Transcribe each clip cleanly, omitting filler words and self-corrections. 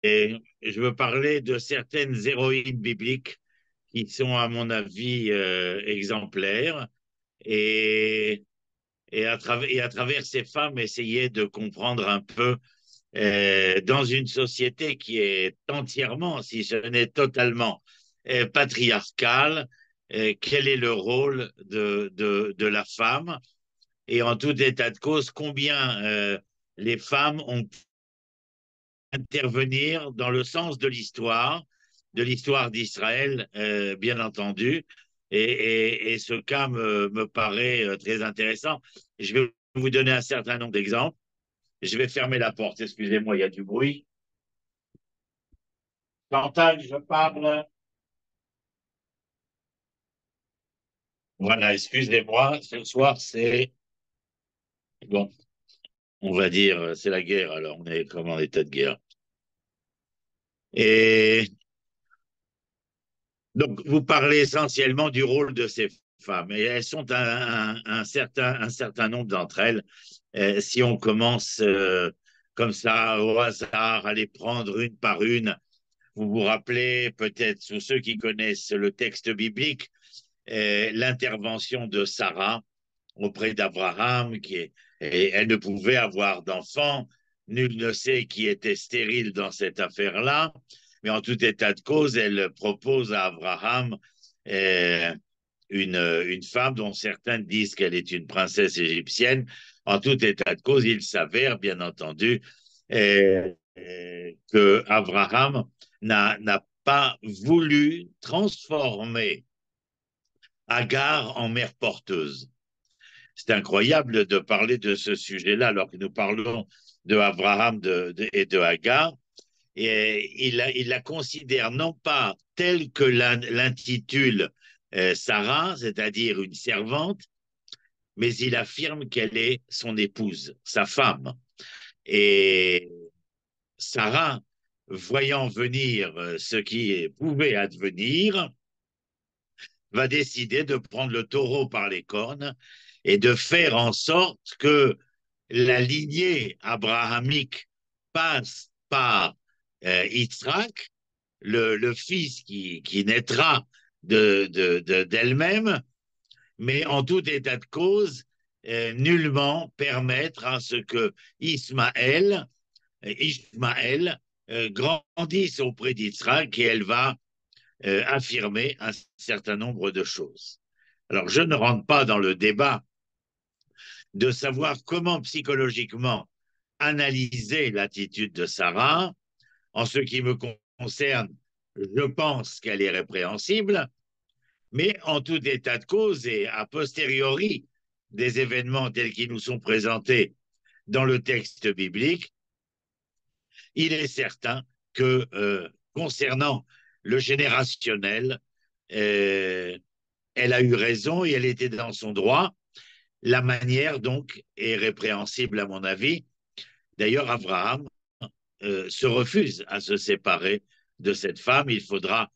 je veux parler de certaines héroïnes bibliques qui sont, à mon avis, exemplaires. Et, et à travers ces femmes, essayer de comprendre un peu, dans une société qui est entièrement, si ce n'est totalement, patriarcale, quel est le rôle de la femme et en tout état de cause, combien les femmes ont pu intervenir dans le sens de l'histoire d'Israël, bien entendu. Et ce cas me paraît très intéressant. Je vais vous donner un certain nombre d'exemples. Je vais fermer la porte, excusez-moi, il y a du bruit. Chantal, je parle. Voilà, excusez-moi, ce soir, c'est, bon, on va dire, c'est la guerre, alors on est comme en état de guerre. Et donc, vous parlez essentiellement du rôle de ces femmes, et elles sont un certain nombre d'entre elles. Si on commence comme ça, au hasard, à les prendre une par une, vous vous rappelez peut-être, ou ceux qui connaissent le texte biblique, l'intervention de Sarah auprès d'Abraham, et elle ne pouvait avoir d'enfant. Nul ne sait qui était stérile dans cette affaire-là, mais en tout état de cause, elle propose à Abraham euh, une femme dont certains disent qu'elle est une princesse égyptienne. En tout état de cause, il s'avère, bien entendu, que Abraham n'a pas voulu transformer Agar en mère porteuse. C'est incroyable de parler de ce sujet-là alors que nous parlons de Abraham et de Hagar. Et il la considère non pas telle que l'intitule Sarah, c'est-à-dire une servante, mais il affirme qu'elle est son épouse, sa femme. Et Sarah, voyant venir ce qui pouvait advenir, va décider de prendre le taureau par les cornes et de faire en sorte que la lignée abrahamique passe par Yitzhak, le fils qui naîtra d'elle-même, mais en tout état de cause, nullement permettre à ce que Ishmaël grandisse auprès d'Yitzhak et elle va affirmer un certain nombre de choses. Alors, je ne rentre pas dans le débat de savoir comment psychologiquement analyser l'attitude de Sarah. En ce qui me concerne, je pense qu'elle est répréhensible, mais en tout état de cause et a posteriori des événements tels qu'ils nous sont présentés dans le texte biblique, il est certain que concernant le générationnel, euh, elle a eu raison et elle était dans son droit. La manière, donc, est répréhensible à mon avis. D'ailleurs, Abraham se refuse à se séparer de cette femme. Il faudra,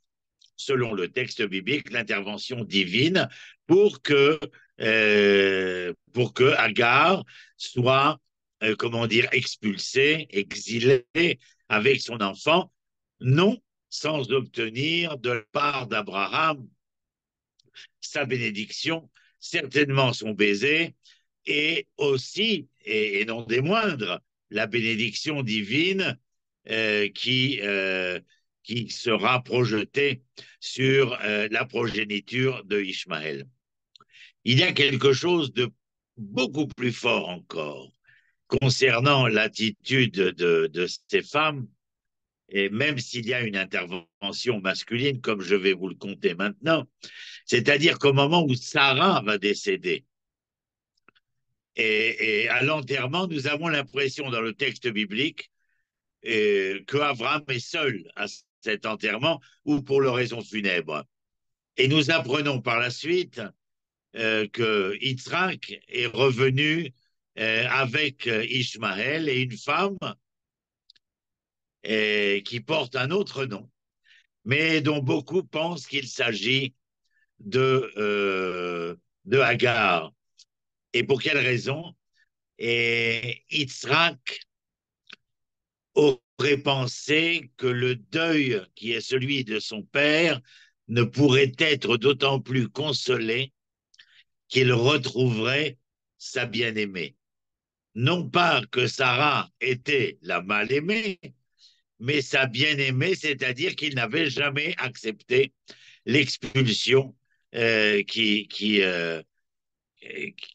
selon le texte biblique, l'intervention divine pour que Agar soit, comment dire, expulsée, exilée avec son enfant, non sans obtenir de la part d'Abraham sa bénédiction, certainement son baiser, et aussi, et non des moindres, la bénédiction divine qui sera projetée sur la progéniture de Ishmaël. Il y a quelque chose de beaucoup plus fort encore concernant l'attitude de ces femmes, et même s'il y a une intervention masculine, comme je vais vous le conter maintenant, c'est-à-dire qu'au moment où Sarah va décéder, et à l'enterrement, nous avons l'impression dans le texte biblique que Abraham est seul à cet enterrement ou pour le raison funèbre. Et nous apprenons par la suite que Yitzhak est revenu avec Ishmaël et une femme qui porte un autre nom, mais dont beaucoup pensent qu'il s'agit de Hagar. Et pour quelle raison? Et Yitzhak ferait penser que le deuil qui est celui de son père ne pourrait être d'autant plus consolé qu'il retrouverait sa bien-aimée. Non pas que Sarah était la mal-aimée, mais sa bien-aimée, c'est-à-dire qu'il n'avait jamais accepté l'expulsion euh, qui, qui, euh,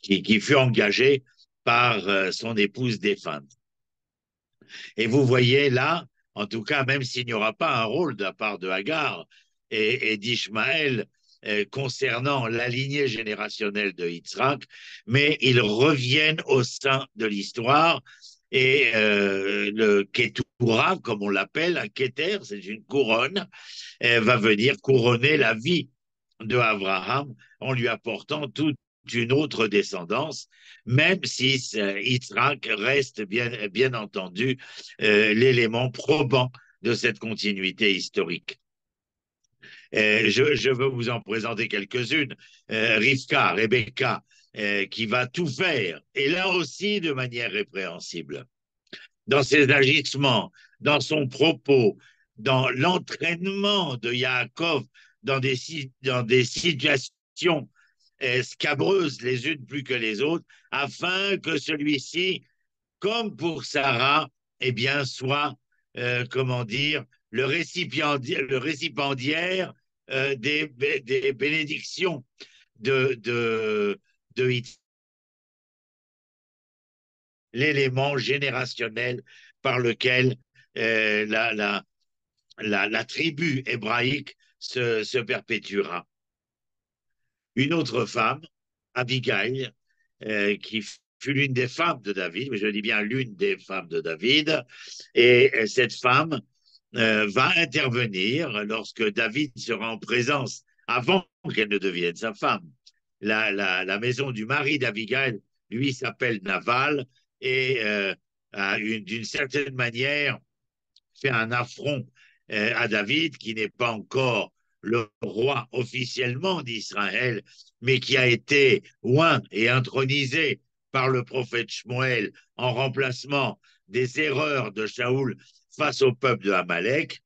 qui fut engagée par son épouse défunte. Et vous voyez là, en tout cas, même s'il n'y aura pas un rôle de la part de Hagar et d'Ishmaël concernant la lignée générationnelle de Yitzhak, mais ils reviennent au sein de l'histoire. Et le Ketura, comme on l'appelle, un Keter, c'est une couronne, va venir couronner la vie de Abraham en lui apportant toute une autre descendance, même si Yitzhak reste bien entendu l'élément probant de cette continuité historique. Je veux vous en présenter quelques-unes. Rivka, Rebecca, qui va tout faire, et là aussi de manière répréhensible, dans ses agissements, dans son propos, dans l'entraînement de Yaakov dans des situations scabreuses les unes plus que les autres, afin que celui-ci, comme pour Sarah, eh bien, soit, comment dire, le récipiendaire des bénédictions de l'élément générationnel par lequel la tribu hébraïque se perpétuera. Une autre femme, Abigail, qui fut l'une des femmes de David, mais je dis bien l'une des femmes de David, et cette femme va intervenir lorsque David sera en présence, avant qu'elle ne devienne sa femme. La maison du mari d'Abigail, lui, s'appelle Naval, et d'une certaine manière, fait un affront à David, qui n'est pas encore le roi officiellement d'Israël, mais qui a été oint et intronisé par le prophète Shmuel en remplacement des erreurs de Shaoul face au peuple de Amalek.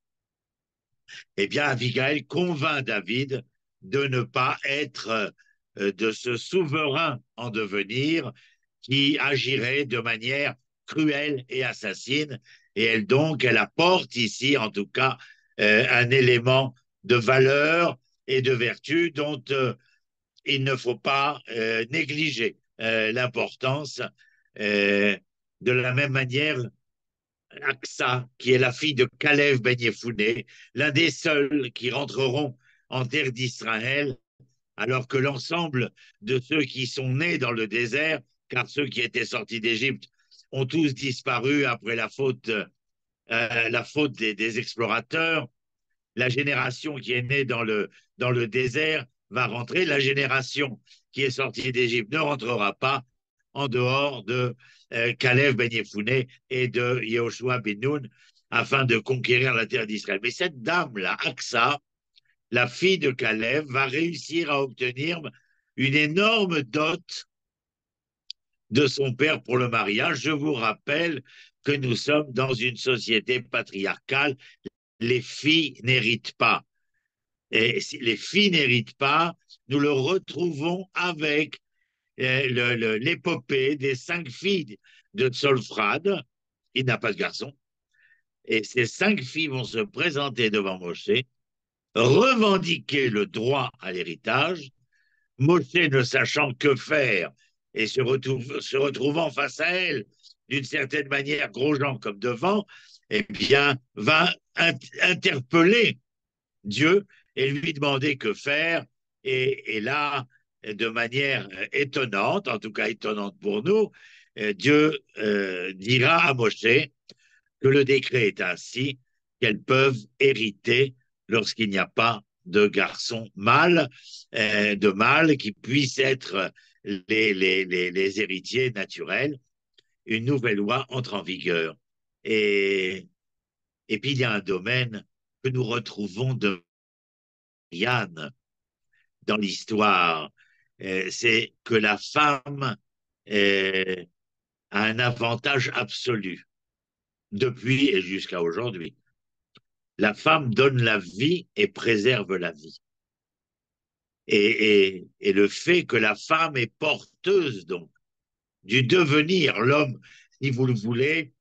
Eh bien, Abigail convainc David de ne pas être de ce souverain en devenir qui agirait de manière cruelle et assassine. Et elle apporte ici, en tout cas, un élément de valeur et de vertu dont il ne faut pas négliger l'importance. De la même manière, Aksa, qui est la fille de Kalev Ben Yefouné, l'un des seuls qui rentreront en terre d'Israël, alors que l'ensemble de ceux qui sont nés dans le désert, car ceux qui étaient sortis d'Égypte ont tous disparu après la faute des explorateurs. La génération qui est née dans le désert va rentrer. La génération qui est sortie d'Égypte ne rentrera pas en dehors de Caleb Ben Yefouné et de Yehoshua Ben Nun afin de conquérir la terre d'Israël. Mais cette dame-là, Aksa, la fille de Caleb, va réussir à obtenir une énorme dot de son père pour le mariage. Je vous rappelle que nous sommes dans une société patriarcale. Les filles n'héritent pas. Et si les filles n'héritent pas, nous le retrouvons avec l'épopée des 5 filles de Tzolfrad. Il n'a pas de garçon. Et ces 5 filles vont se présenter devant Moshe, revendiquer le droit à l'héritage. Moshe, ne sachant que faire et se retrouvant face à elle, d'une certaine manière, gros gens comme devant, eh bien, va interpeller Dieu et lui demander que faire. Et là, de manière étonnante, en tout cas étonnante pour nous, Dieu dira à Moshe que le décret est ainsi, qu'elles peuvent hériter lorsqu'il n'y a pas de garçon mâle, de mâle qui puissent être les héritiers naturels. Une nouvelle loi entre en vigueur. Et puis il y a un domaine que nous retrouvons de Yann dans l'histoire, c'est que la femme a un avantage absolu. depuis et jusqu'à aujourd'hui. La femme donne la vie et préserve la vie. Et le fait que la femme est porteuse, donc, du devenir, l'homme, si vous le voulez,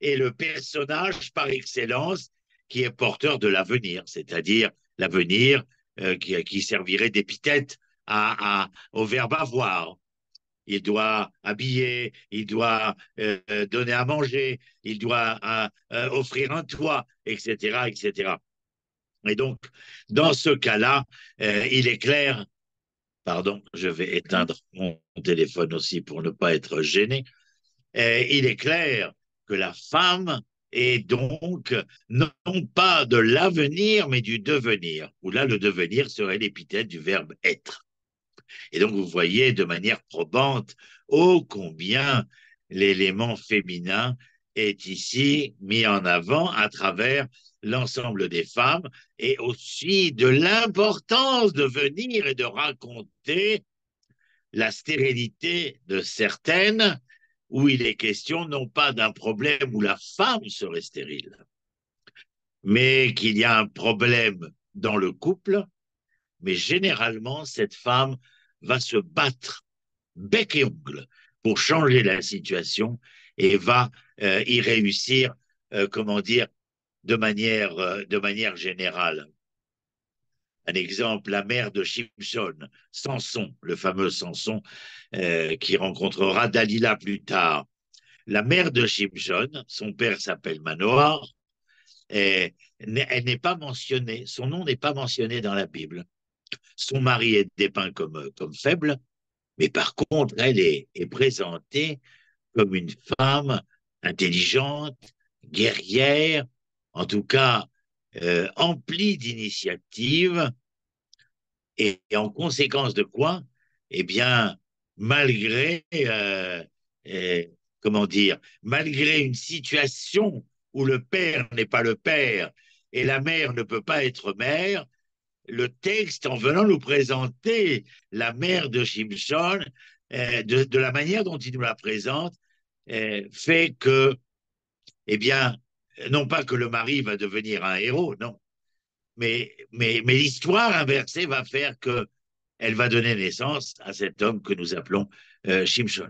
est le personnage par excellence qui est porteur de l'avenir, c'est-à-dire l'avenir qui servirait d'épithète au verbe avoir. Il doit habiller, il doit donner à manger, il doit offrir un toit, etc., etc. Et donc, dans ce cas-là, il est clair, pardon, je vais éteindre mon téléphone aussi pour ne pas être gêné, il est clair que la femme est donc non pas de l'avenir, mais du devenir, où là, le devenir serait l'épithète du verbe être. Et donc, vous voyez de manière probante ô combien l'élément féminin est ici mis en avant à travers l'ensemble des femmes et aussi de l'importance de venir et de raconter la stérilité de certaines où il est question non pas d'un problème où la femme serait stérile, mais qu'il y a un problème dans le couple, mais généralement, cette femme va se battre bec et ongle pour changer la situation et va y réussir, comment dire, de manière générale. Un exemple, la mère de Shimshon, Samson, le fameux Samson, qui rencontrera Dalila plus tard. La mère de Shimshon, son père s'appelle Manoah, et elle n'est pas mentionnée, son nom n'est pas mentionné dans la Bible. Son mari est dépeint comme faible, mais par contre, est présentée comme une femme intelligente, guerrière, en tout cas emplie d'initiative, et en conséquence de quoi, eh bien, malgré, euh, comment dire, malgré une situation où le père n'est pas le père et la mère ne peut pas être mère, le texte, en venant nous présenter la mère de Shimshon, de la manière dont il nous la présente, fait que, eh bien, non pas que le mari va devenir un héros, non, mais l'histoire inversée va faire que elle va donner naissance à cet homme que nous appelons Shimshon.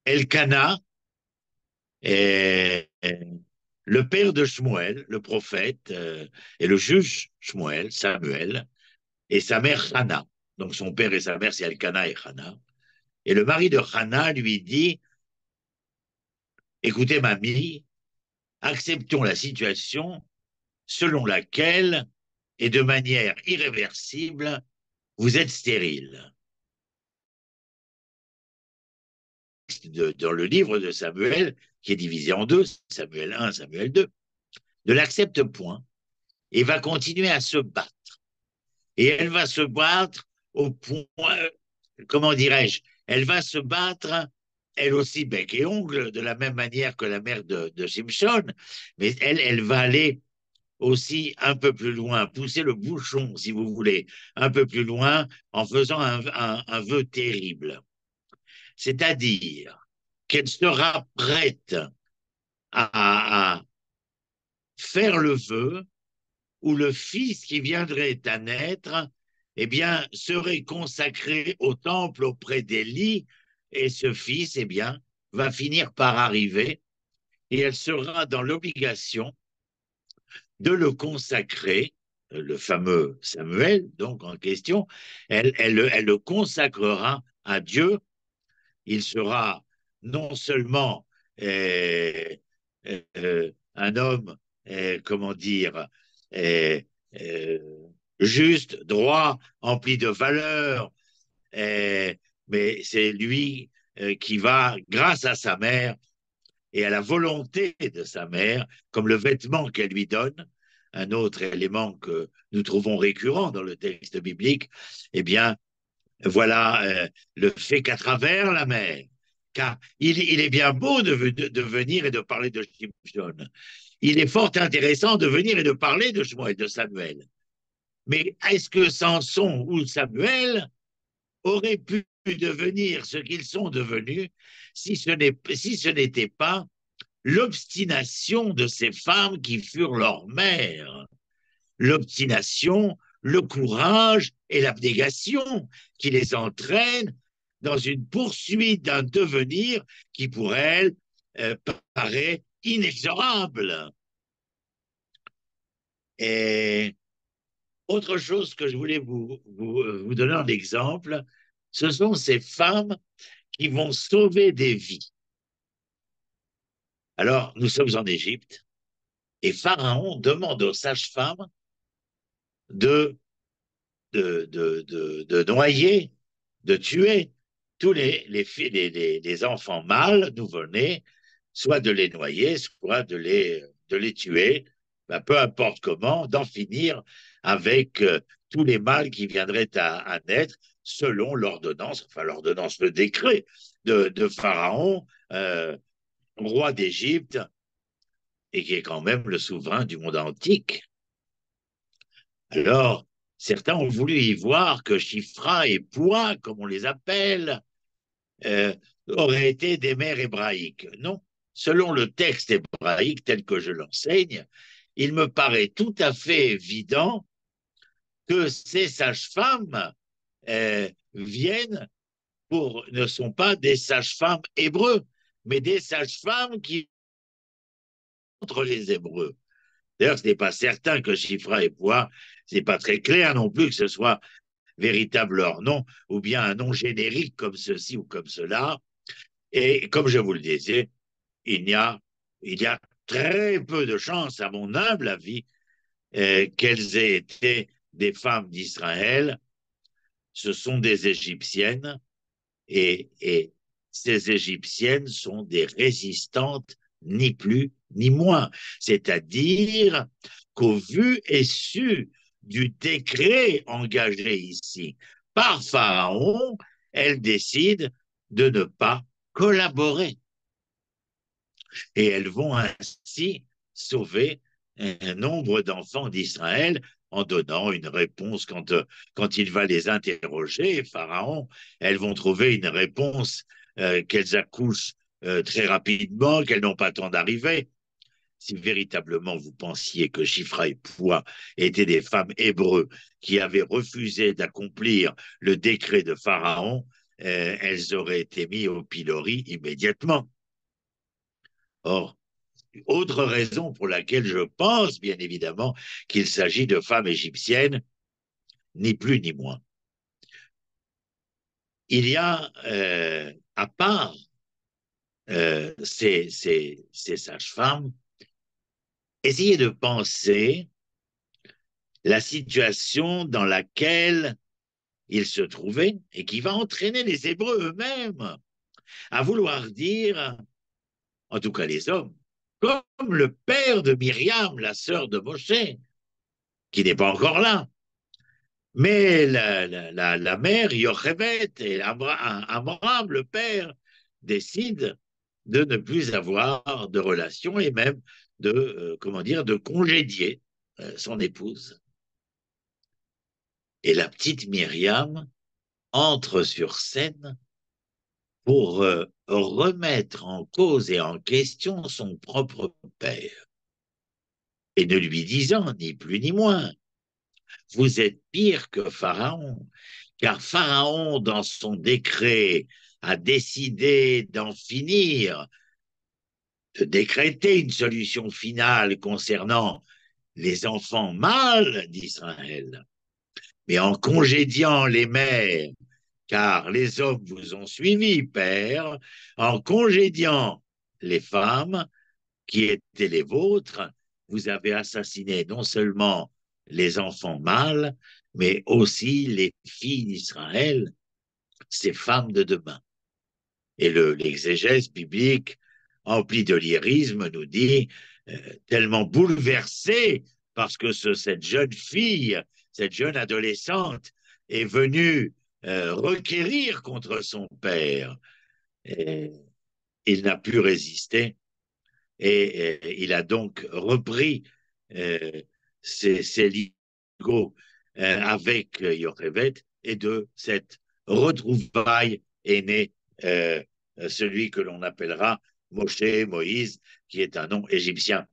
Elkana est le père de Shmuel, le prophète, et le juge Shmuel, Samuel, et sa mère Hana. Donc son père et sa mère, c'est Elkana et Hana. Et le mari de Hana lui dit, écoutez mamie, acceptons la situation selon laquelle, et de manière irréversible, vous êtes stérile. Dans le livre de Samuel, qui est divisé en deux, Samuel 1, Samuel 2, ne l'accepte point et va continuer à se battre. Et elle va se battre au point, comment dirais-je, elle va se battre, elle aussi bec et ongle, de la même manière que la mère de Shimshon, mais elle va aller aussi un peu plus loin, pousser le bouchon, si vous voulez, un peu plus loin, en faisant un vœu terrible. C'est-à-dire qu'elle sera prête à faire le vœu où le fils qui viendrait à naître, eh bien, serait consacré au temple auprès d'Élie, et ce fils, eh bien, va finir par arriver, et elle sera dans l'obligation de le consacrer, le fameux Samuel, donc en question, elle le consacrera à Dieu. Il sera non seulement un homme, comment dire, euh, euh, juste, droit, empli de valeur, mais c'est lui qui va, grâce à sa mère et à la volonté de sa mère, comme le vêtement qu'elle lui donne, un autre élément que nous trouvons récurrent dans le texte biblique, eh bien, voilà le fait qu'à travers la mère, car il est bien beau de venir et de parler de Shimshon. Il est fort intéressant de venir et de parler de Shmuel, de Samuel. Mais est-ce que Samson ou Samuel auraient pu devenir ce qu'ils sont devenus si ce n'était pas l'obstination de ces femmes qui furent leurs mères. L'obstination, le courage et l'abnégation qui les entraînent dans une poursuite d'un devenir qui, pour elles, paraît inexorable. Et autre chose que je voulais vous donner en exemple, ce sont ces femmes qui vont sauver des vies. Alors, nous sommes en Égypte et Pharaon demande aux sages-femmes de noyer, de tuer tous les enfants mâles nouveau-nés, soit de les noyer, soit de les tuer, ben, peu importe comment, d'en finir avec tous les mâles qui viendraient à naître selon l'ordonnance, enfin l'ordonnance, le décret de Pharaon, roi d'Égypte, et qui est quand même le souverain du monde antique. Alors, certains ont voulu y voir que Chifra et Poix, comme on les appelle, auraient été des mères hébraïques. Non, selon le texte hébraïque tel que je l'enseigne, il me paraît tout à fait évident que ces sages-femmes ne sont pas des sages-femmes hébreux, mais des sages-femmes qui contre les Hébreux. D'ailleurs, ce n'est pas certain que Chifra et Poix, ce n'est pas très clair non plus que ce soit véritable leur nom, ou bien un nom générique comme ceci ou comme cela. Et comme je vous le disais, il y a très peu de chances, à mon humble avis, qu'elles aient été des femmes d'Israël. Ce sont des Égyptiennes, et ces Égyptiennes sont des résistantes, ni plus ni moins. C'est-à-dire qu'au vu et su du décret engagé ici par Pharaon, elles décident de ne pas collaborer. Et elles vont ainsi sauver un nombre d'enfants d'Israël en donnant une réponse quand il va les interroger, Pharaon, elles vont trouver une réponse qu'elles accouchent très rapidement, qu'elles n'ont pas le temps d'arriver. Si véritablement vous pensiez que Chifra et Poix étaient des femmes hébreux qui avaient refusé d'accomplir le décret de Pharaon, elles auraient été mises au pilori immédiatement. Or, autre raison pour laquelle je pense, bien évidemment, qu'il s'agit de femmes égyptiennes, ni plus ni moins. Il y a, à part ces sages-femmes, essayez de penser la situation dans laquelle ils se trouvaient et qui va entraîner les Hébreux eux-mêmes à vouloir dire, en tout cas les hommes, comme le père de Myriam, la sœur de Moshe, qui n'est pas encore là. Mais la mère, Yochebed, et Amram, le père, décide de ne plus avoir de relation et même de congédier son épouse. Et la petite Myriam entre sur scène pour remettre en cause et en question son propre père. Et ne lui disant ni plus ni moins, vous êtes pire que Pharaon, car Pharaon, dans son décret, a décidé d'en finir, de décréter une solution finale concernant les enfants mâles d'Israël, mais en congédiant les mères, car les hommes vous ont suivi, père, en congédiant les femmes qui étaient les vôtres, vous avez assassiné non seulement les enfants mâles, mais aussi les filles d'Israël, ces femmes de demain. Et l'exégèse biblique, emplie de lyrisme, nous dit, tellement bouleversée parce que cette jeune fille, cette jeune adolescente est venue requérir contre son père. Et il n'a pu résister et il a donc repris ses ligos avec Yochebed, et de cette retrouvaille est né celui que l'on appellera Moshe, Moïse, qui est un nom égyptien.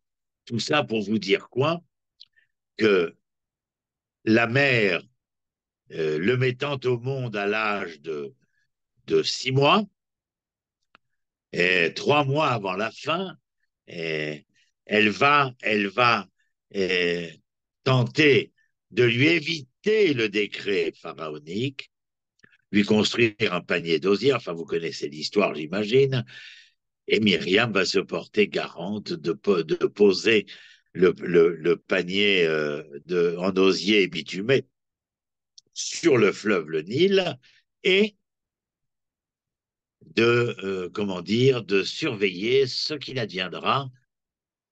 Tout ça pour vous dire quoi? Que la mère, le mettant au monde à l'âge de 6 mois, et 3 mois avant la fin, et elle va tenter de lui éviter le décret pharaonique, lui construire un panier d'osier. Enfin, vous connaissez l'histoire, j'imagine. Et Myriam va se porter garante de poser le panier en osier bitumé sur le fleuve le Nil et comment dire, de surveiller ce qu'il adviendra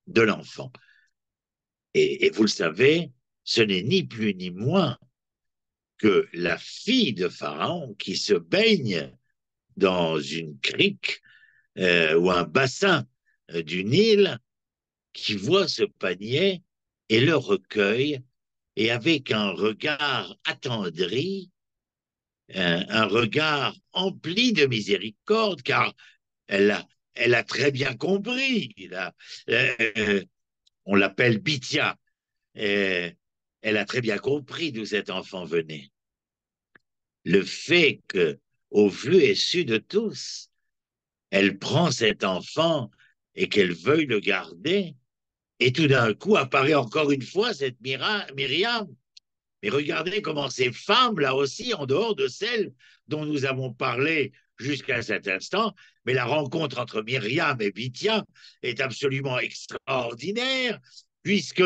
de l'enfant. Et vous le savez, ce n'est ni plus ni moins que la fille de Pharaon qui se baigne dans une crique ou un bassin du Nil, qui voit ce panier et le recueille, et avec un regard attendri, un regard empli de miséricorde, car elle a, elle a très bien compris. On l'appelle Bithia. Elle a très bien compris d'où cet enfant venait. Le fait que, au vu et su de tous, elle prend cet enfant et qu'elle veuille le garder, et tout d'un coup apparaît encore une fois cette Myriam. Mais regardez comment ces femmes, là aussi, en dehors de celles dont nous avons parlé jusqu'à cet instant, mais la rencontre entre Myriam et Bithia est absolument extraordinaire, puisque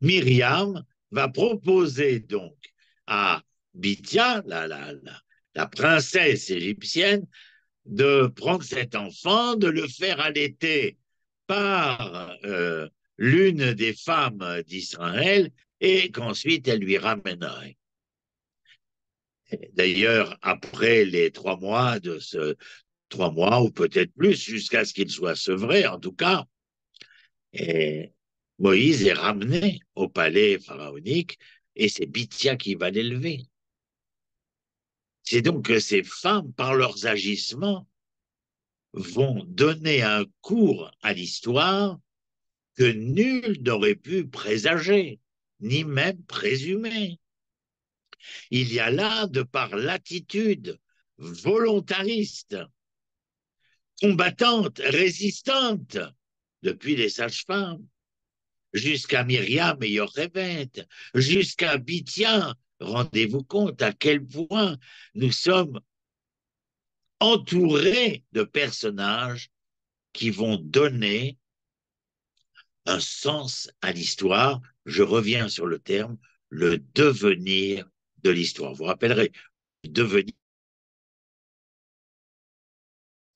Myriam va proposer donc à Bithia, la princesse égyptienne, de prendre cet enfant, de le faire allaiter par l'une des femmes d'Israël et qu'ensuite elle lui ramènerait. D'ailleurs, après les 3 mois 3 mois ou peut-être plus, jusqu'à ce qu'il soit sevré, en tout cas, et Moïse est ramené au palais pharaonique et c'est Bithia qui va l'élever. C'est donc que ces femmes, par leurs agissements, vont donner un cours à l'histoire que nul n'aurait pu présager, ni même présumer. Il y a là, de par l'attitude volontariste, combattante, résistante, depuis les sages-femmes, jusqu'à Myriam et Yochebed, jusqu'à Bithia. Rendez-vous compte à quel point nous sommes entourés de personnages qui vont donner un sens à l'histoire. Je reviens sur le terme, le devenir de l'histoire. Vous vous rappellerez, devenir.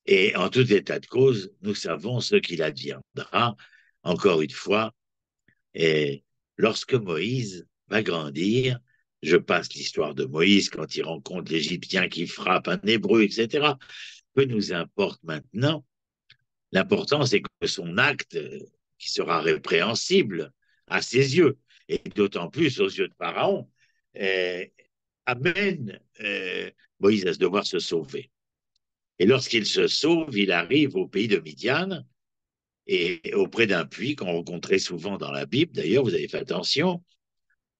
Et en tout état de cause, nous savons ce qu'il adviendra, encore une fois, et lorsque Moïse va grandir. Je passe l'histoire de Moïse quand il rencontre l'Égyptien qui frappe un Hébreu, etc. Peu nous importe maintenant. L'important, c'est que son acte, qui sera répréhensible à ses yeux, et d'autant plus aux yeux de Pharaon, amène Moïse à devoir se sauver. Et lorsqu'il se sauve, il arrive au pays de Midian, et auprès d'un puits qu'on rencontrait souvent dans la Bible, d'ailleurs, vous avez fait attention,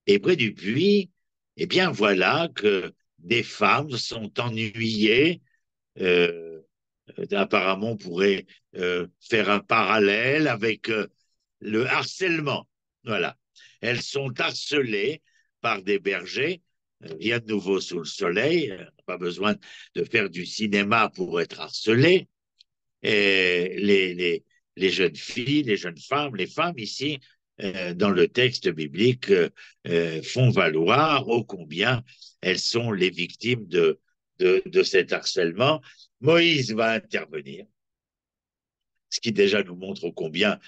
et près du puits, eh bien voilà que des femmes sont ennuyées. euh, Apparemment, on pourrait faire un parallèle avec le harcèlement. Voilà. Elles sont harcelées par des bergers. Rien de nouveau sous le soleil. Pas besoin de faire du cinéma pour être harcelé. Et les jeunes filles, les jeunes femmes, les femmes ici, dans le texte biblique, font valoir ô combien elles sont les victimes de cet harcèlement. Moïse va intervenir, ce qui déjà nous montre ô combien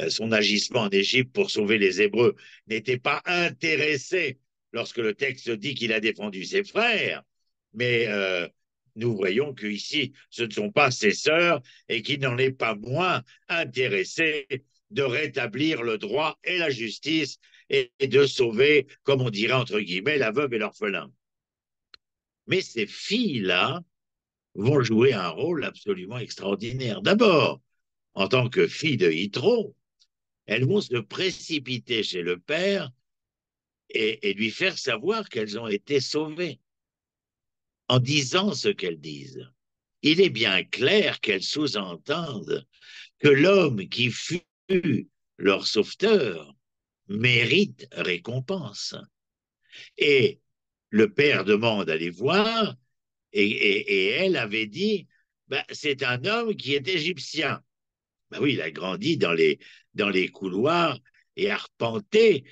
son agissement en Égypte pour sauver les Hébreux n'était pas intéressé lorsque le texte dit qu'il a défendu ses frères, mais nous voyons qu'ici, ce ne sont pas ses sœurs et qu'il n'en est pas moins intéressé de rétablir le droit et la justice et de sauver, comme on dirait entre guillemets, la veuve et l'orphelin. Mais ces filles-là vont jouer un rôle absolument extraordinaire. D'abord, en tant que filles de Yitro, elles vont se précipiter chez le père et lui faire savoir qu'elles ont été sauvées en disant ce qu'elles disent. Il est bien clair qu'elles sous-entendent que l'homme qui fut leur sauveteur mérite récompense. Et le père demande à les voir, et elle avait dit, ben, c'est un homme qui est égyptien. Ben oui, il a grandi dans les couloirs et arpenté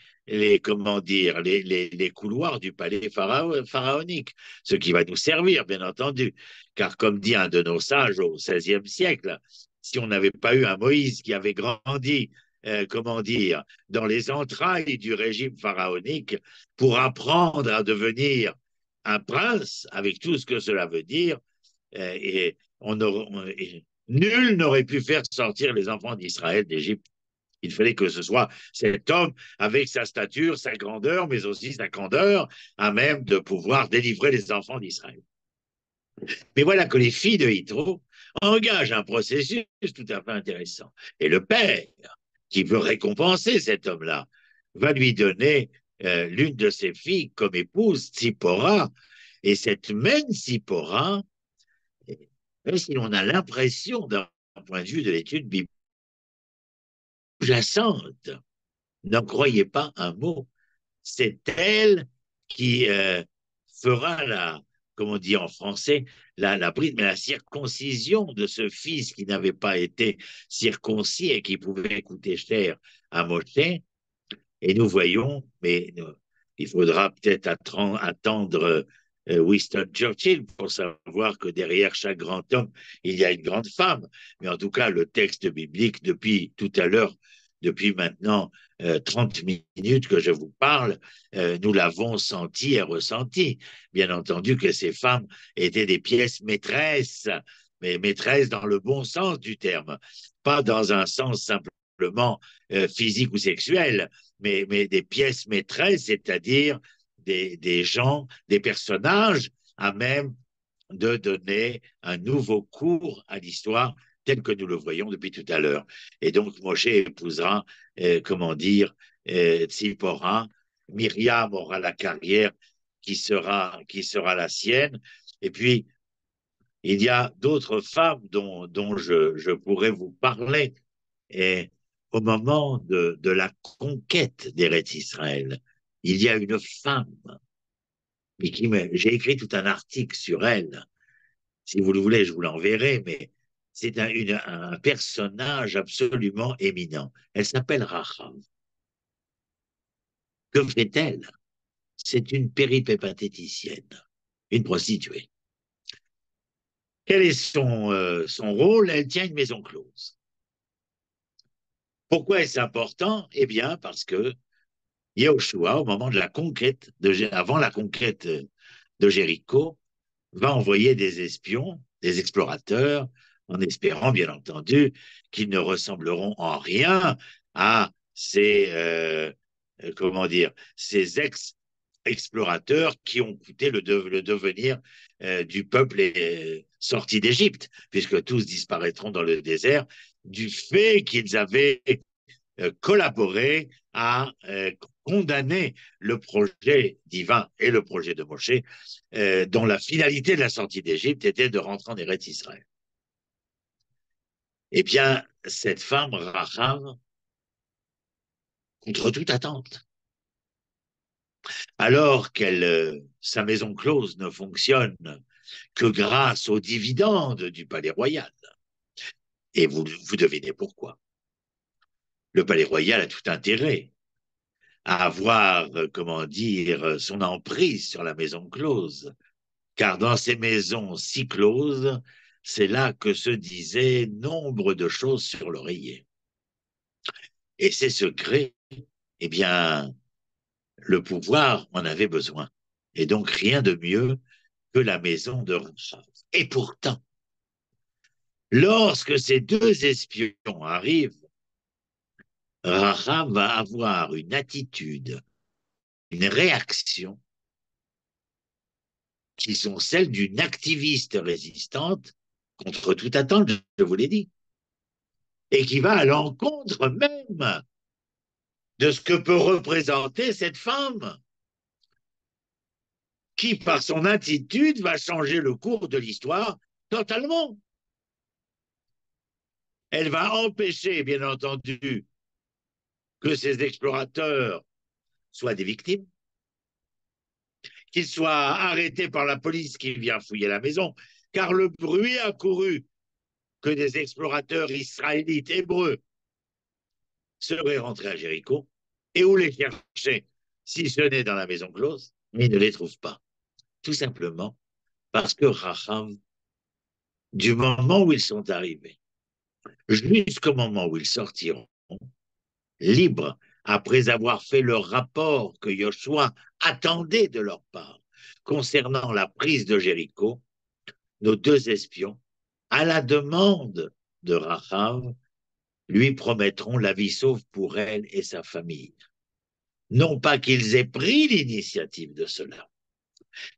comment dire, les couloirs du palais pharaonique, ce qui va nous servir, bien entendu, car comme dit un de nos sages au XVIe siècle, si on n'avait pas eu un Moïse qui avait grandi, comment dire, dans les entrailles du régime pharaonique pour apprendre à devenir un prince, avec tout ce que cela veut dire, et nul n'aurait pu faire sortir les enfants d'Israël d'Égypte. Il fallait que ce soit cet homme avec sa stature, sa grandeur, mais aussi sa candeur, à même de pouvoir délivrer les enfants d'Israël. Mais voilà que les filles de Yitro engagent un processus tout à fait intéressant. Et le père, qui veut récompenser cet homme-là, va lui donner l'une de ses filles comme épouse, Tsipora. Et cette même Tsipora, même si l'on a l'impression, d'un point de vue de l'étude biblique, sous-jacente, n'en croyez pas un mot. C'est elle qui fera comme on dit en français, mais la circoncision de ce fils qui n'avait pas été circoncis et qui pouvait coûter cher à Moshe. Et nous voyons, mais il faudra peut-être attendre Winston Churchill pour savoir que derrière chaque grand homme, il y a une grande femme. Mais en tout cas, le texte biblique, depuis tout à l'heure, depuis maintenant 30 minutes que je vous parle, nous l'avons senti et ressenti. Bien entendu que ces femmes étaient des pièces maîtresses, mais maîtresses dans le bon sens du terme, pas dans un sens simplement physique ou sexuel, mais des pièces maîtresses, c'est-à-dire des gens, des personnages à même de donner un nouveau cours à l'histoire tel que nous le voyons depuis tout à l'heure. Et donc, Moshe épousera, comment dire, Tzipora. Myriam aura la carrière qui sera la sienne. Et puis, il y a d'autres femmes dont je pourrais vous parler. Et au moment de la conquête d'Eretz Israël, il y a une femme, j'ai écrit tout un article sur elle. Si vous le voulez, je vous l'enverrai, mais c'est un personnage absolument éminent. Elle s'appelle Rahab. Que fait-elle? C'est une péripatéticienne, une prostituée. Quel est son rôle? Elle tient une maison close. Pourquoi est-ce important? Eh bien, parce que Yahushua, au moment de la conquête, avant la conquête de Jéricho, va envoyer des espions, des explorateurs, en espérant, bien entendu, qu'ils ne ressembleront en rien à comment dire, ces ex-explorateurs qui ont coûté le devenir du peuple sorti d'Égypte, puisque tous disparaîtront dans le désert, du fait qu'ils avaient collaborer à condamner le projet divin et le projet de Moshe, dont la finalité de la sortie d'Égypte était de rentrer en Eretz Israël. Eh bien, cette femme, Rahab, contre toute attente, alors sa maison close ne fonctionne que grâce aux dividendes du palais royal. Et vous devinez pourquoi. Le palais royal a tout intérêt à avoir, comment dire, son emprise sur la maison close. Car dans ces maisons si closes, c'est là que se disaient nombre de choses sur l'oreiller. Et ces secrets, eh bien, le pouvoir en avait besoin. Et donc, rien de mieux que la maison de Rahab. Et pourtant, lorsque ces deux espions arrivent, Rahab va avoir une attitude, une réaction qui sont celles d'une activiste résistante contre toute attente, je vous l'ai dit, et qui va à l'encontre même de ce que peut représenter cette femme, qui, par son attitude, va changer le cours de l'histoire totalement. Elle va empêcher, bien entendu, que ces explorateurs soient des victimes, qu'ils soient arrêtés par la police qui vient fouiller la maison, car le bruit a couru que des explorateurs israélites hébreux seraient rentrés à Jéricho, et où les chercher, si ce n'est dans la maison close, mais ils ne les trouvent pas. Tout simplement parce que Raham, du moment où ils sont arrivés, jusqu'au moment où ils sortiront, libres, après avoir fait le rapport que Joshua attendait de leur part concernant la prise de Jéricho, nos deux espions, à la demande de Raham, lui promettront la vie sauve pour elle et sa famille. Non pas qu'ils aient pris l'initiative de cela,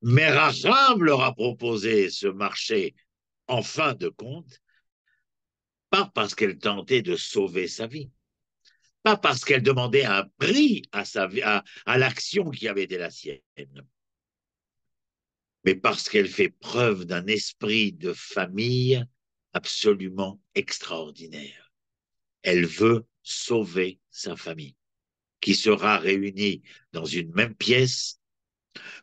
mais Raham leur a proposé ce marché en fin de compte, pas parce qu'elle tentait de sauver sa vie, pas parce qu'elle demandait un prix à l'action qui avait été la sienne, mais parce qu'elle fait preuve d'un esprit de famille absolument extraordinaire. Elle veut sauver sa famille, qui sera réunie dans une même pièce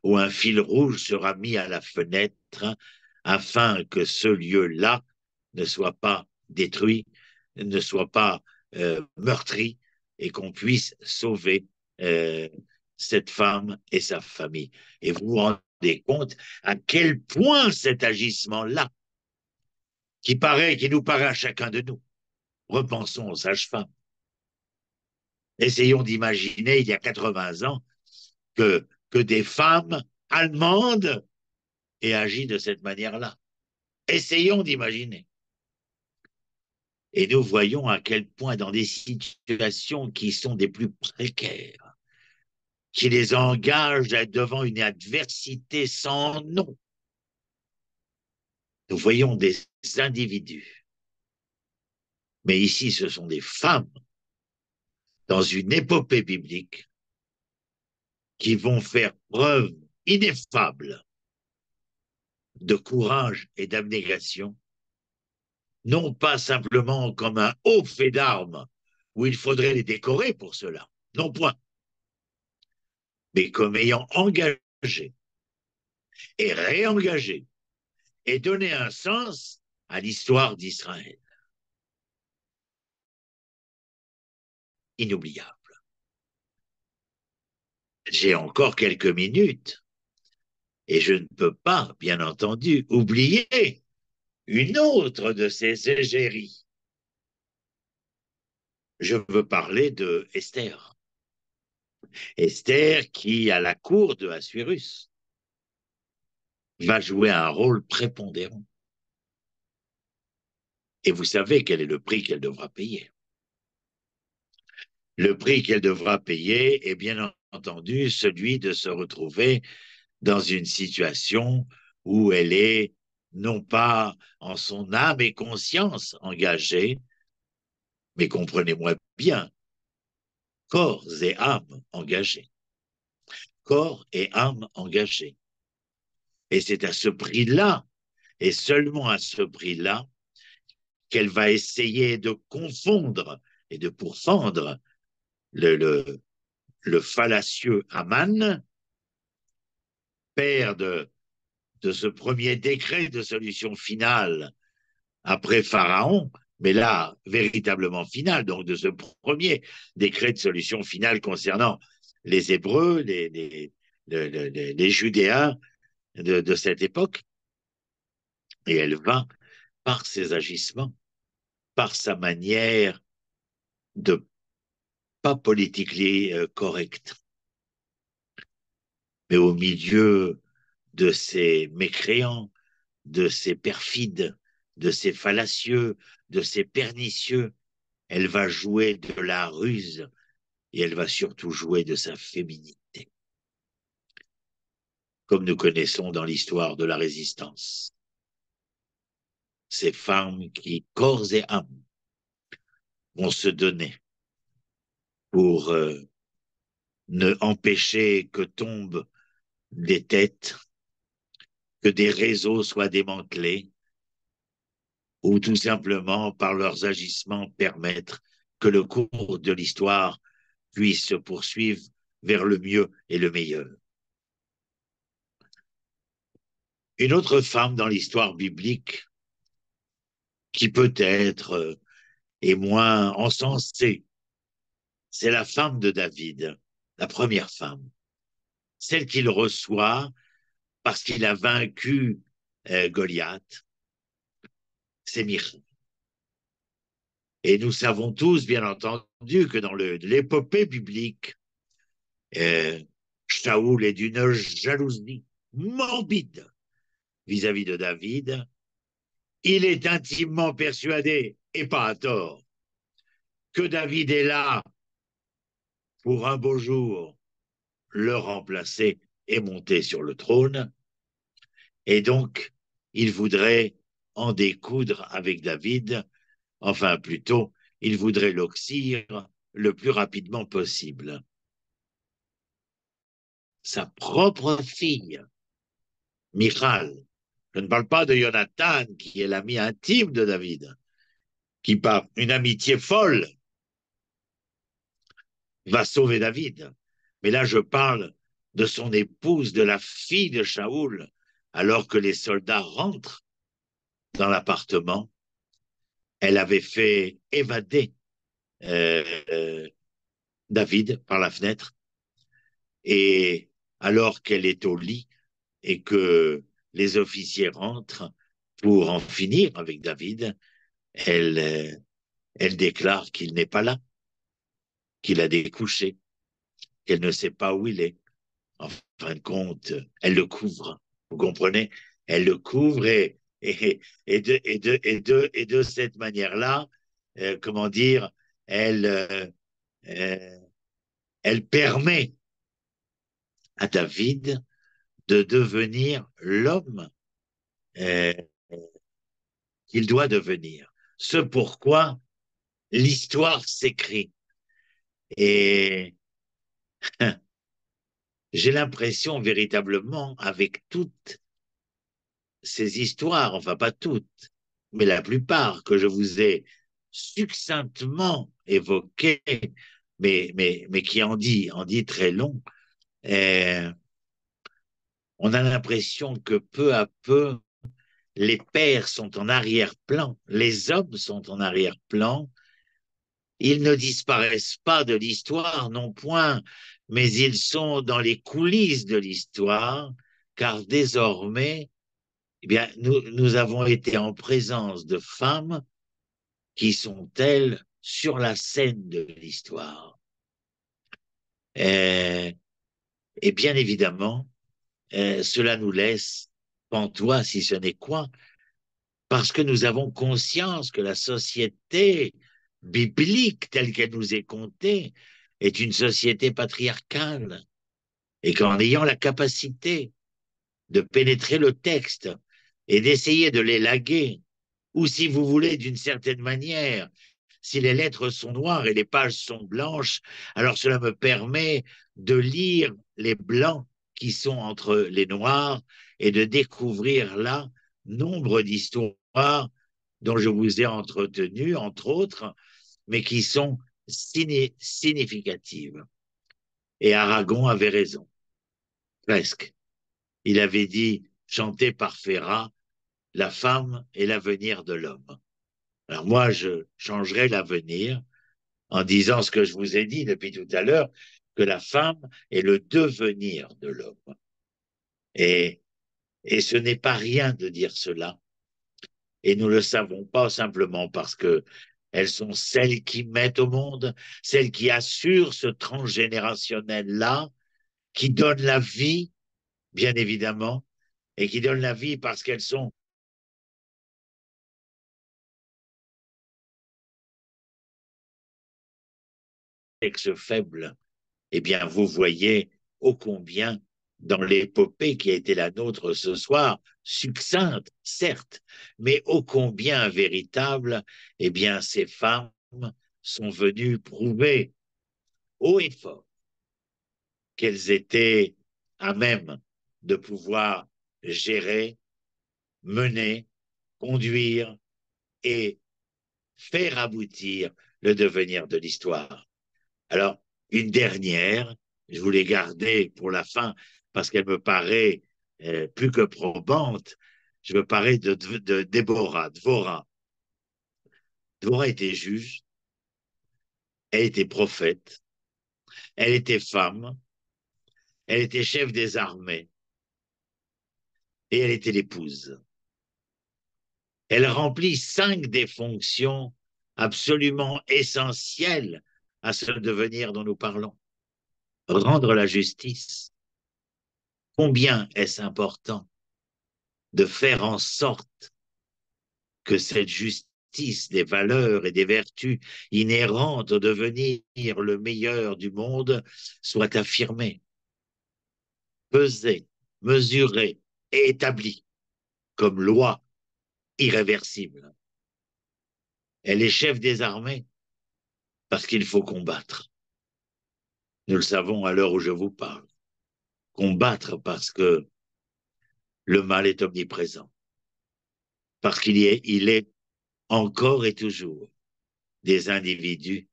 où un fil rouge sera mis à la fenêtre afin que ce lieu-là ne soit pas détruit, ne soit pas meurtri et qu'on puisse sauver cette femme et sa famille. Et vous vous rendez compte à quel point cet agissement-là, qui nous paraît à chacun de nous, repensons aux sages-femmes. Essayons d'imaginer, il y a 80 ans, que des femmes allemandes aient agi de cette manière-là. Essayons d'imaginer. Et nous voyons à quel point dans des situations qui sont des plus précaires, qui les engagent devant une adversité sans nom, nous voyons des individus. Mais ici, ce sont des femmes dans une épopée biblique qui vont faire preuve ineffable de courage et d'abnégation, non pas simplement comme un haut fait d'armes où il faudrait les décorer pour cela, non point, mais comme ayant engagé et réengagé et donné un sens à l'histoire d'Israël. Inoubliable. J'ai encore quelques minutes et je ne peux pas, bien entendu, oublier une autre de ces égéries. Je veux parler de Esther. Esther qui, à la cour de Assuérus, va jouer un rôle prépondérant. Et vous savez quel est le prix qu'elle devra payer. Le prix qu'elle devra payer est bien entendu celui de se retrouver dans une situation où elle est non pas en son âme et conscience engagée, mais comprenez-moi bien, corps et âme engagés. Corps et âme engagés. Et c'est à ce prix-là, et seulement à ce prix-là, qu'elle va essayer de confondre et de pourfendre le fallacieux Aman, père de ce premier décret de solution finale après Pharaon, mais là, véritablement final, donc de ce premier décret de solution finale concernant les Hébreux, les Judéens de cette époque. Et elle va, par ses agissements, par sa manière de pas politiquement correcte, mais au milieu de ces mécréants, de ces perfides, de ces fallacieux, de ces pernicieux, elle va jouer de la ruse et elle va surtout jouer de sa féminité. comme nous connaissons dans l'histoire de la résistance. Ces femmes qui, corps et âme, vont se donner pour ne empêcher que tombent des têtes, que des réseaux soient démantelés, ou tout simplement par leurs agissements permettre que le cours de l'histoire puisse se poursuivre vers le mieux et le meilleur. Une autre femme dans l'histoire biblique qui peut-être est moins encensée, c'est la femme de David, la première femme, celle qu'il reçoit parce qu'il a vaincu Goliath, c'est Michal. Et nous savons tous, bien entendu, que dans l'épopée biblique, Shaoul est d'une jalousie morbide vis-à-vis de David. Il est intimement persuadé, et pas à tort, que David est là pour un beau jour le remplacer et monter sur le trône. Et donc, il voudrait en découdre avec David, enfin plutôt, il voudrait l'oxyre le plus rapidement possible. Sa propre fille, Michal, je ne parle pas de Jonathan, qui est l'ami intime de David, qui par une amitié folle va sauver David. Mais là, je parle de son épouse, de la fille de Shaoul, alors que les soldats rentrent dans l'appartement. Elle avait fait évader euh, euh, David par la fenêtre. Et alors qu'elle est au lit et que les officiers rentrent pour en finir avec David, elle déclare qu'il n'est pas là, qu'il a découché, qu'elle ne sait pas où il est. En fin de compte, elle le couvre. Vous comprenez? Elle le couvre et de cette manière-là, comment dire, elle, euh, elle permet à David de devenir l'homme euh, qu'il doit devenir. Ce pourquoi l'histoire s'écrit. Et j'ai l'impression véritablement, avec toutes ces histoires, enfin pas toutes, mais la plupart que je vous ai succinctement évoquées, mais qui en dit très long, euh, on a l'impression que peu à peu, les pères sont en arrière-plan, les hommes sont en arrière-plan, ils ne disparaissent pas de l'histoire, non point, mais ils sont dans les coulisses de l'histoire, car désormais, eh bien, nous avons été en présence de femmes qui sont, elles, sur la scène de l'histoire. Et, et bien évidemment, cela nous laisse pantois, si ce n'est quoi, parce que nous avons conscience que la société biblique telle qu'elle nous est contée est une société patriarcale et qu'en ayant la capacité de pénétrer le texte et d'essayer de l'élaguer, ou si vous voulez d'une certaine manière, si les lettres sont noires et les pages sont blanches, alors cela me permet de lire les blancs qui sont entre les noirs et de découvrir là nombre d'histoires dont je vous ai entretenu, entre autres, mais qui sont significatives. Et Aragon avait raison, presque. Il avait dit, chanté par Ferrat, la femme est l'avenir de l'homme. Alors moi, je changerais l'avenir en disant ce que je vous ai dit depuis tout à l'heure, que la femme est le devenir de l'homme. Et, et ce n'est pas rien de dire cela. Et nous ne le savons pas simplement parce que elles sont celles qui mettent au monde, celles qui assurent ce transgénérationnel-là, qui donnent la vie, bien évidemment, et qui donnent la vie parce qu'elles sont sexes faibles. Eh bien, vous voyez ô combien dans l'épopée qui a été la nôtre ce soir, succincte, certes, mais ô combien véritable, eh bien, ces femmes sont venues prouver haut et fort qu'elles étaient à même de pouvoir gérer, mener, conduire et faire aboutir le devenir de l'histoire. Alors, une dernière, je voulais garder pour la fin parce qu'elle me paraît plus que probante. Je veux parler de Déborah, Dvorah. Dvorah était juge, elle était prophète, elle était femme, elle était chef des armées et elle était l'épouse. Elle remplit 5 des fonctions absolument essentielles à ce devenir dont nous parlons. Rendre la justice. Combien est-ce important de faire en sorte que cette justice des valeurs et des vertus inhérentes au devenir le meilleur du monde soit affirmée, pesée, mesurée et établie comme loi irréversible. Elle est chef des armées parce qu'il faut combattre. Nous le savons à l'heure où je vous parle. Combattre parce que le mal est omniprésent, parce il est encore et toujours des individus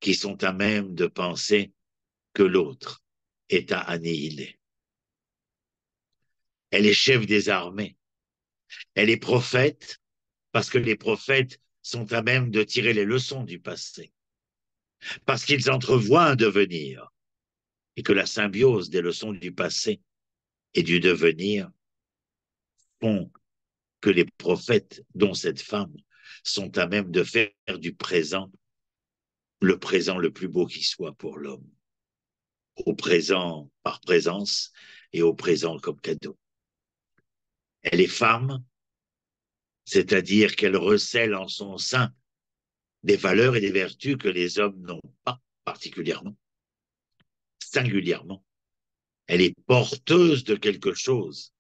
qui sont à même de penser que l'autre est à annihiler. Elle est chef des armées. Elle est prophète parce que les prophètes sont à même de tirer les leçons du passé, parce qu'ils entrevoient un devenir et que la symbiose des leçons du passé et du devenir font que les prophètes, dont cette femme, sont à même de faire du présent le présent le plus beau qui soit pour l'homme, au présent par présence et au présent comme cadeau. Elle est femme, c'est-à-dire qu'elle recèle en son sein des valeurs et des vertus que les hommes n'ont pas particulièrement, singulièrement. Elle est porteuse de quelque chose.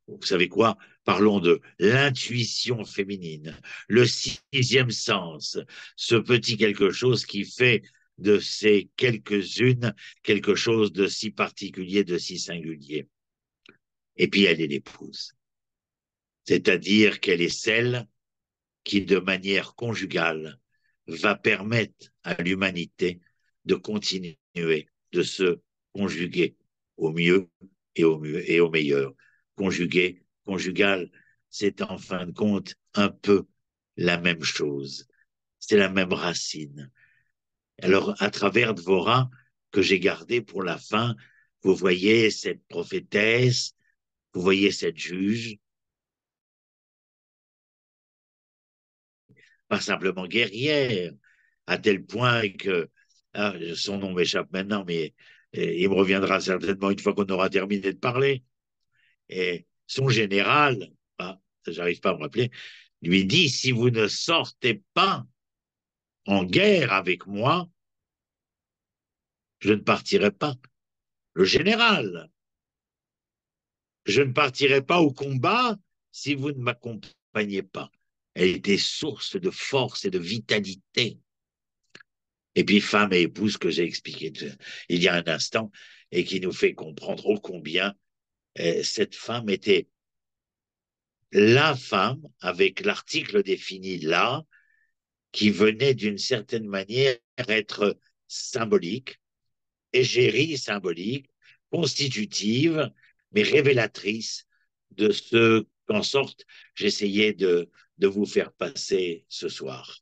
Vous savez quoi? Parlons de l'intuition féminine, le 6e sens, ce petit quelque chose qui fait de ces quelques-unes quelque chose de si particulier, de si singulier. Et puis elle est l'épouse, c'est-à-dire qu'elle est celle qui, de manière conjugale, va permettre à l'humanité de continuer de se conjuguer au mieux et au meilleur. Conjuguer, conjugal, c'est en fin de compte un peu la même chose. C'est la même racine. Alors, à travers Dvorah, que j'ai gardé pour la fin, vous voyez cette prophétesse, vous voyez cette juge, pas simplement guerrière, à tel point que son nom m'échappe maintenant, mais il me reviendra certainement une fois qu'on aura terminé de parler. Et son général, j'arrive pas à me rappeler, lui dit, si vous ne sortez pas en guerre avec moi, je ne partirai pas. Le général, je ne partirai pas au combat si vous ne m'accompagnez pas. Elle était source de force et de vitalité. Et puis femme et épouse que j'ai expliqué il y a un instant et qui nous fait comprendre ô combien cette femme était la femme avec l'article défini là qui venait d'une certaine manière être symbolique, égérie symbolique, constitutive, mais révélatrice de ce qu'en sorte j'essayais de vous faire passer ce soir.